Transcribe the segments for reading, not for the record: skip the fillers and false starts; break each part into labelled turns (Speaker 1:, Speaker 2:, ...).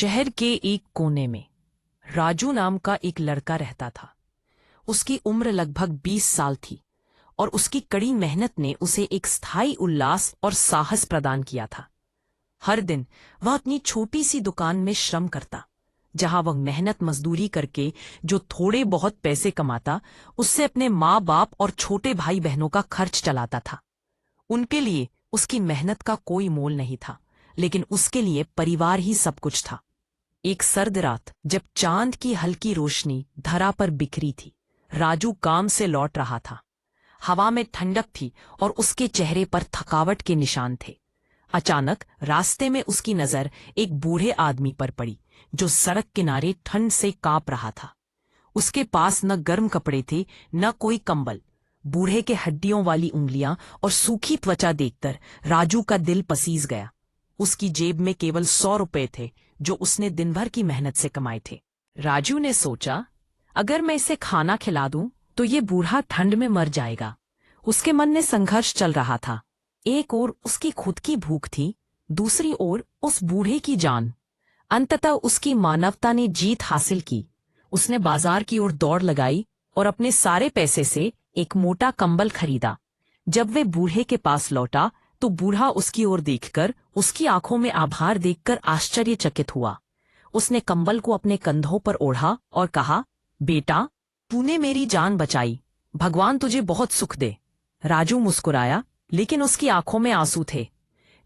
Speaker 1: शहर के एक कोने में राजू नाम का एक लड़का रहता था। उसकी उम्र लगभग 20 साल थी और उसकी कड़ी मेहनत ने उसे एक स्थायी उल्लास और साहस प्रदान किया था। हर दिन वह अपनी छोटी सी दुकान में श्रम करता, जहां वह मेहनत मजदूरी करके जो थोड़े बहुत पैसे कमाता, उससे अपने माँ बाप और छोटे भाई बहनों का खर्च चलाता था। उनके लिए उसकी मेहनत का कोई मोल नहीं था, लेकिन उसके लिए परिवार ही सब कुछ था। एक सर्द रात जब चांद की हल्की रोशनी धरा पर बिखरी थी, राजू काम से लौट रहा था। हवा में ठंडक थी और उसके चेहरे पर थकावट के निशान थे। अचानक रास्ते में उसकी नजर एक बूढ़े आदमी पर पड़ी, जो सड़क किनारे ठंड से कांप रहा था। उसके पास न गर्म कपड़े थे, न कोई कंबल। बूढ़े के हड्डियों वाली उंगलियां और सूखी त्वचा देखकर राजू का दिल पसीज गया। उसकी जेब में केवल 100 रुपए थे, जो उसने दिन भर की मेहनत से कमाए थे। राजू ने सोचा, अगर मैं इसे खाना खिला दूं तो ये बूढ़ा ठंड में मर जाएगा। उसके मन में संघर्ष चल रहा था। एक ओर उसकी खुद की भूख थी, दूसरी ओर उस बूढ़े की जान। अंततः उसकी मानवता ने जीत हासिल की। उसने बाजार की ओर दौड़ लगाई और अपने सारे पैसे से एक मोटा कंबल खरीदा। जब वे बूढ़े के पास लौटा तो बूढ़ा उसकी ओर देखकर, उसकी आंखों में आभार देखकर आश्चर्यचकित हुआ। उसने कंबल को अपने कंधों पर ओढ़ा और कहा, बेटा, तूने मेरी जान बचाई। भगवान तुझे बहुत सुख दे। राजू मुस्कुराया, लेकिन उसकी आंखों में आंसू थे।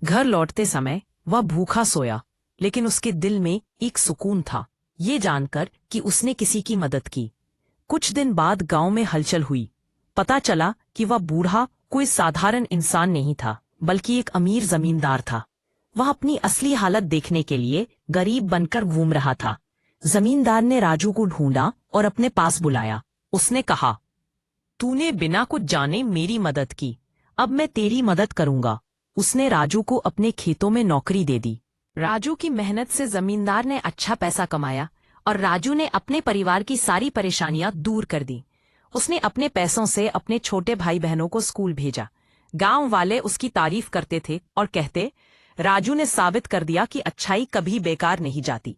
Speaker 1: घर लौटते समय वह भूखा सोया, लेकिन उसके दिल में एक सुकून था, ये जानकर कि उसने किसी की मदद की। कुछ दिन बाद गांव में हलचल हुई। पता चला कि वह बूढ़ा कोई साधारण इंसान नहीं था, बल्कि एक अमीर जमींदार था। वह अपनी असली हालत देखने के लिए गरीब बनकर घूम रहा था। जमींदार ने राजू को ढूंढा और अपने पास बुलाया। उसने कहा, तूने बिना कुछ जाने मेरी मदद की, अब मैं तेरी मदद करूंगा। उसने राजू को अपने खेतों में नौकरी दे दी। राजू की मेहनत से जमींदार ने अच्छा पैसा कमाया और राजू ने अपने परिवार की सारी परेशानियां दूर कर दी। उसने अपने पैसों से अपने छोटे भाई बहनों को स्कूल भेजा। गांव वाले उसकी तारीफ करते थे और कहते, राजू ने साबित कर दिया कि अच्छाई कभी बेकार नहीं जाती।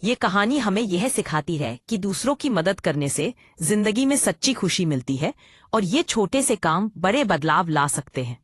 Speaker 1: ये कहानी हमें यह सिखाती है कि दूसरों की मदद करने से जिंदगी में सच्ची खुशी मिलती है और ये छोटे से काम बड़े बदलाव ला सकते हैं।